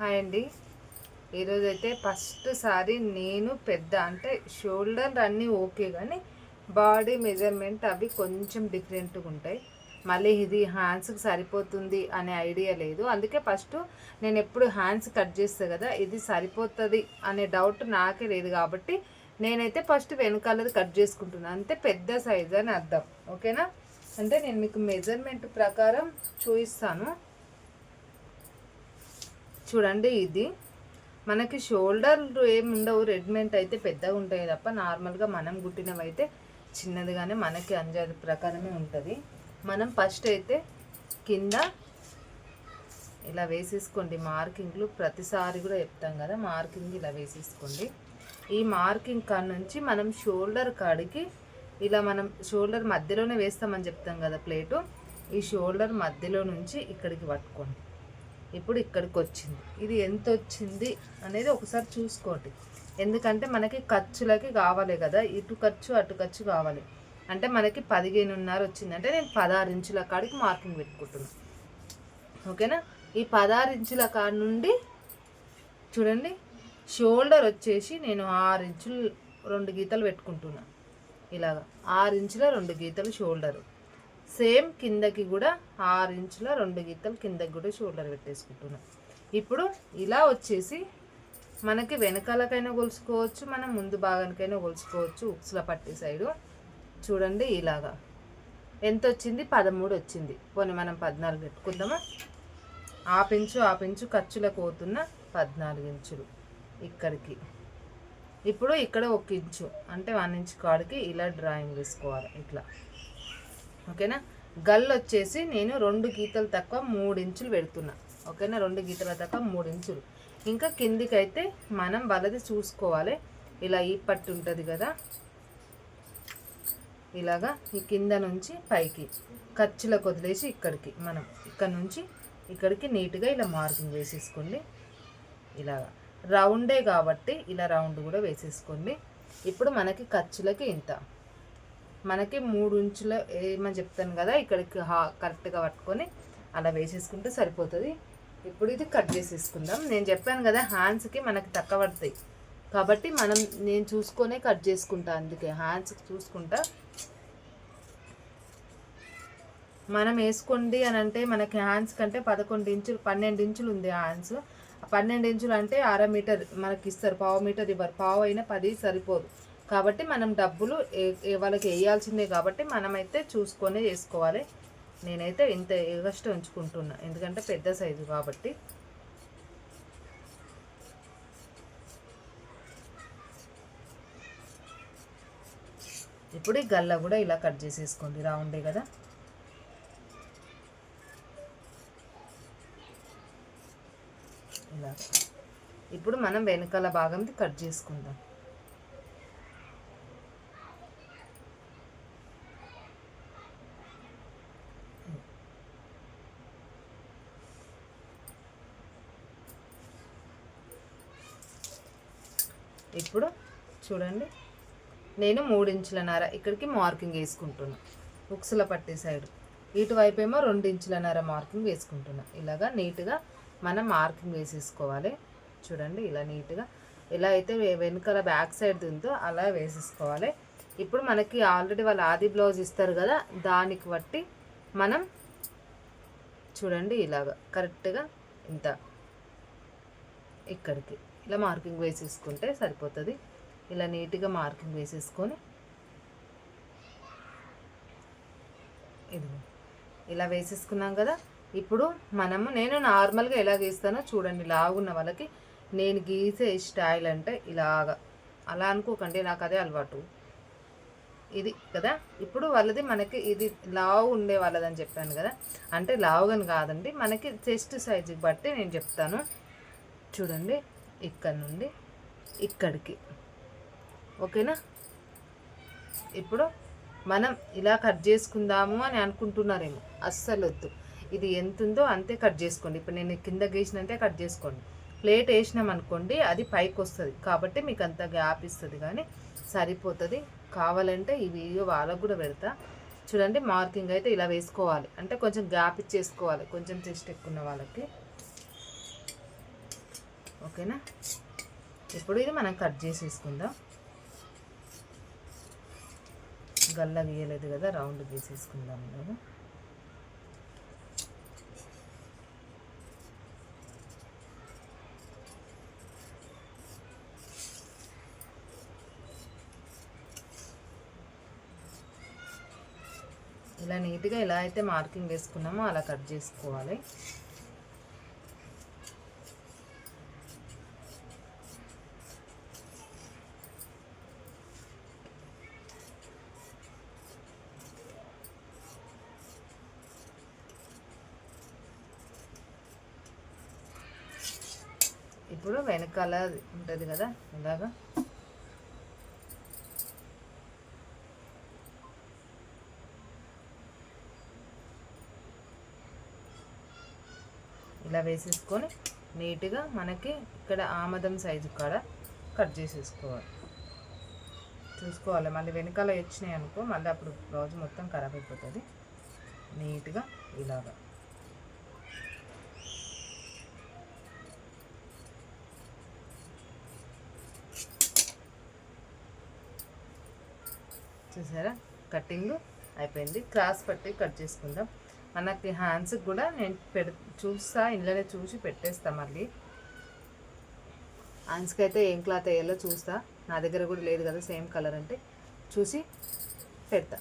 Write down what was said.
Hi అండి. ఈరోజైతే first సారి నేను పెద్ద అంటే షోల్డర్ అన్నీ ఓకే, కానీ బాడీ మెజర్మెంట్ అవి కొంచెం డిఫరెంట్గా ఉంటాయి. మళ్ళీ ఇది హ్యాండ్స్కి సరిపోతుంది అనే ఐడియా లేదు. అందుకే ఫస్ట్ నేను ఎప్పుడు హ్యాండ్స్ కట్ చేస్తాను కదా, ఇది సరిపోతుంది అనే డౌట్ నాకే లేదు. కాబట్టి నేనైతే ఫస్ట్ వెనకాలది కట్ చేసుకుంటున్నాను. అంతే, పెద్ద సైజ్ అని అర్థం. ఓకేనా? అంటే నేను మీకు మెజర్మెంట్ ప్రకారం చూపిస్తాను. చూడండి, ఇది మనకి షోల్డర్ ఏమి ఉండవు, రెడీమేడ్ అయితే పెద్దగా ఉంటాయి తప్ప నార్మల్గా మనం కుట్టినవి అయితే చిన్నదిగానే మనకి అంజాది ప్రకారమే ఉంటుంది. మనం ఫస్ట్ అయితే కింద ఇలా వేసేసుకోండి మార్కింగ్లు. ప్రతిసారి కూడా చెప్తాం కదా, మార్కింగ్ ఇలా వేసేసుకోండి. ఈ మార్కింగ్ కాడ నుంచి మనం షోల్డర్ కాడికి ఇలా మనం షోల్డర్ మధ్యలోనే వేస్తామని చెప్తాం కదా ప్లేటు, ఈ షోల్డర్ మధ్యలో నుంచి ఇక్కడికి పట్టుకోండి. ఇప్పుడు ఇక్కడికి వచ్చింది. ఇది ఎంత వచ్చింది అనేది ఒకసారి చూసుకోండి. ఎందుకంటే మనకి ఖర్చులకి కావాలి కదా, ఇటు ఖర్చు అటు ఖర్చు కావాలి. అంటే మనకి 15.5 వచ్చింది అంటే నేను 16 ఇంచుల కాడికి మార్కింగ్ పెట్టుకుంటున్నాను. ఓకేనా? ఈ 16 ఇంచుల కాడి నుండి చూడండి, షోల్డర్ వచ్చేసి నేను 6 ఇంచులు 2 గీతలు పెట్టుకుంటున్నాను. ఇలాగా 6 ఇంచుల 2 గీతలు షోల్డరు. సేమ్ కిందకి కూడా 6 ఇంచుల 2 గీతలు కిందకి కూడా షోల్డర్ పెట్టేసుకుంటున్నాం. ఇప్పుడు ఇలా వచ్చేసి మనకి వెనకాలకైనా కొలుసుకోవచ్చు, మనం ముందు భాగానికైనా కొలుసుకోవచ్చు. ఉక్సుల పట్టి సైడు చూడండి, ఇలాగా ఎంత వచ్చింది? 13 వచ్చింది. పోనీ మనం 14 పెట్టుకుందామా? హాఫ్ ఇంచు ఖర్చులకు పోతున్న 14 ఇంచులు ఇక్కడికి. ఇప్పుడు ఇక్కడ 1 ఇంచు అంటే 1 ఇంచు కాడికి ఇలా డ్రాయింగ్ వేసుకోవాలి ఇట్లా. ఓకేనా? గల్ వచ్చేసి నేను 2 గీతలు తక్కువ 3 ఇంచులు పెడుతున్నా. ఓకేనా? 2 గీతల తక్కువ 3 ఇంచులు. ఇంకా కిందికి అయితే మనం వాళ్ళది చూసుకోవాలి. ఇలా ఈ పట్టు ఉంటుంది కదా, ఇలాగా ఈ కింద నుంచి పైకి ఖర్చులకు వదిలేసి ఇక్కడికి మనం ఇక్కడ నుంచి ఇక్కడికి నీట్గా ఇలా మార్కింగ్ వేసేసుకోండి. ఇలాగా రౌండే కాబట్టి ఇలా రౌండ్ కూడా వేసేసుకోండి. ఇప్పుడు మనకి ఖర్చులకి ఇంత, మనకి 3 ఇంచుల ఏమని చెప్తాను కదా, ఇక్కడికి కరెక్ట్గా పట్టుకొని అలా వేసేసుకుంటే సరిపోతుంది. ఇప్పుడు ఇది కట్ చేసేసుకుందాం. నేను చెప్పాను కదా హ్యాండ్స్కి మనకి తక్కువ పడతాయి కాబట్టి నేను చూసుకొనే కట్ చేసుకుంటా. అందుకే హ్యాండ్స్కి చూసుకుంటా. మనం వేసుకోండి అని అంటే మనకి హ్యాండ్స్ కంటే 11 ఇంచులు 12 ఇంచులు ఉంది హ్యాండ్స్. 12 ఇంచులు అంటే 1/2 మీటర్ మనకి ఇస్తారు, 1/4 మీటర్ ఇవ్వరు. 1/4 అయినా 10 సరిపోదు. కాబట్టి మనం డబ్బులు వాళ్ళకి వేయాల్సిందే కాబట్టి మనమైతే చూసుకొనే చేసుకోవాలి. నేనైతే ఇంత ఎగస్ట్రా ఉంచుకుంటున్నా ఎందుకంటే పెద్ద సైజు కాబట్టి. ఇప్పుడు ఈ గల్ల కూడా ఇలా కట్ చేసేసుకోండి, రౌండే కదా. ఇలా ఇప్పుడు మనం వెనకాల భాగంది కట్ చేసుకుందాం. ఇప్పుడు చూడండి, నేను 3 ఇంచులన్నర ఇక్కడికి మార్కింగ్ వేసుకుంటున్నా. ఉక్సుల పట్టి సైడ్ ఇటువైపు ఏమో 2 ఇంచులన్నర మార్కింగ్ వేసుకుంటున్నా. ఇలాగా నీట్గా మనం మార్కింగ్ వేసేసుకోవాలి. చూడండి, ఇలా నీట్గా ఎలా అయితే వెనుకల బ్యాక్ సైడ్ ఉందో అలా వేసేసుకోవాలి. ఇప్పుడు మనకి ఆల్రెడీ వాళ్ళు ఆది బ్లౌజ్ ఇస్తారు కదా, దానికి బట్టి మనం చూడండి ఇలాగా కరెక్ట్గా ఇంత ఇక్కడికి ఇలా మార్కింగ్ వేసేసుకుంటే సరిపోతుంది. ఇలా నీట్గా మార్కింగ్ వేసేసుకొని ఇది ఇలా వేసేసుకున్నాం కదా. ఇప్పుడు నేను నార్మల్గా ఎలా గీస్తానో చూడండి. లాగున్న వాళ్ళకి నేను గీసే స్టైల్ అంటే ఇలాగా, అలా అనుకోకండి, నాకు అదే అలవాటు ఇది కదా. ఇప్పుడు వాళ్ళది మనకి ఇది లావు ఉండే వాళ్ళదని చెప్పాను కదా, అంటే లావుగాని కాదండి, మనకి చెస్ట్ సైజుకి బట్టి నేను చెప్తాను. చూడండి, ఇక్కడ నుండి ఇక్కడికి. ఓకేనా? ఇప్పుడు మనం ఇలా కట్ చేసుకుందాము అని అనుకుంటున్నారేమో, అస్సలు వద్దు. ఇది ఎంత ఉందో అంతే కట్ చేసుకోండి. ఇప్పుడు నేను కింద గీసినంతే కట్ చేసుకోండి. ప్లేట్ వేసినాం అనుకోండి అది పైకి వస్తుంది కాబట్టి మీకు అంత గ్యాప్ ఇస్తుంది, కానీ సరిపోతుంది. కావాలంటే ఈ వీడియో వాళ్ళకు కూడా పెడతా. చూడండి, మార్కింగ్ అయితే ఇలా వేసుకోవాలి. అంటే కొంచెం గ్యాప్ ఇచ్చేసుకోవాలి కొంచెం చెస్ట్ ఎక్కువ ఉన్న వాళ్ళకి. ఓకేనా. ఇప్పుడు ఇది మనం కట్ చేసేసుకుందాం. గల్ల గీయలేదు కదా, రౌండ్ గీసేసుకుందాం కదా. ఇలా నీట్గా ఎలా అయితే మార్కింగ్ వేసుకున్నామో అలా కట్ చేసుకోవాలి. ఇప్పుడు వెనకాల ఉంటుంది కదా ఇలాగా, ఇలా వేసేసుకొని నీట్గా మనకి ఇక్కడ ఆమదం సైజు కాడ కట్ చేసేసుకోవాలి. చూసుకోవాలి, మళ్ళీ వెనకాల వచ్చినాయి అనుకో మళ్ళీ అప్పుడు బ్లౌజ్ మొత్తం ఖరాబ్ అయిపోతుంది. నీట్గా ఇలాగా చూసారా, కటింగ్ అయిపోయింది. క్రాస్ పట్టి కట్ చేసుకుందాం. మనకి హ్యాండ్స్కి కూడా నేను చూస్తా, ఇంట్లోనే చూసి పెట్టేస్తా. మళ్ళీ హ్యాండ్స్కి అయితే ఏం క్లాత్ వేయాలో చూస్తా, నా దగ్గర కూడా లేదు కదా సేమ్ కలర్ అంటే చూసి పెడతా.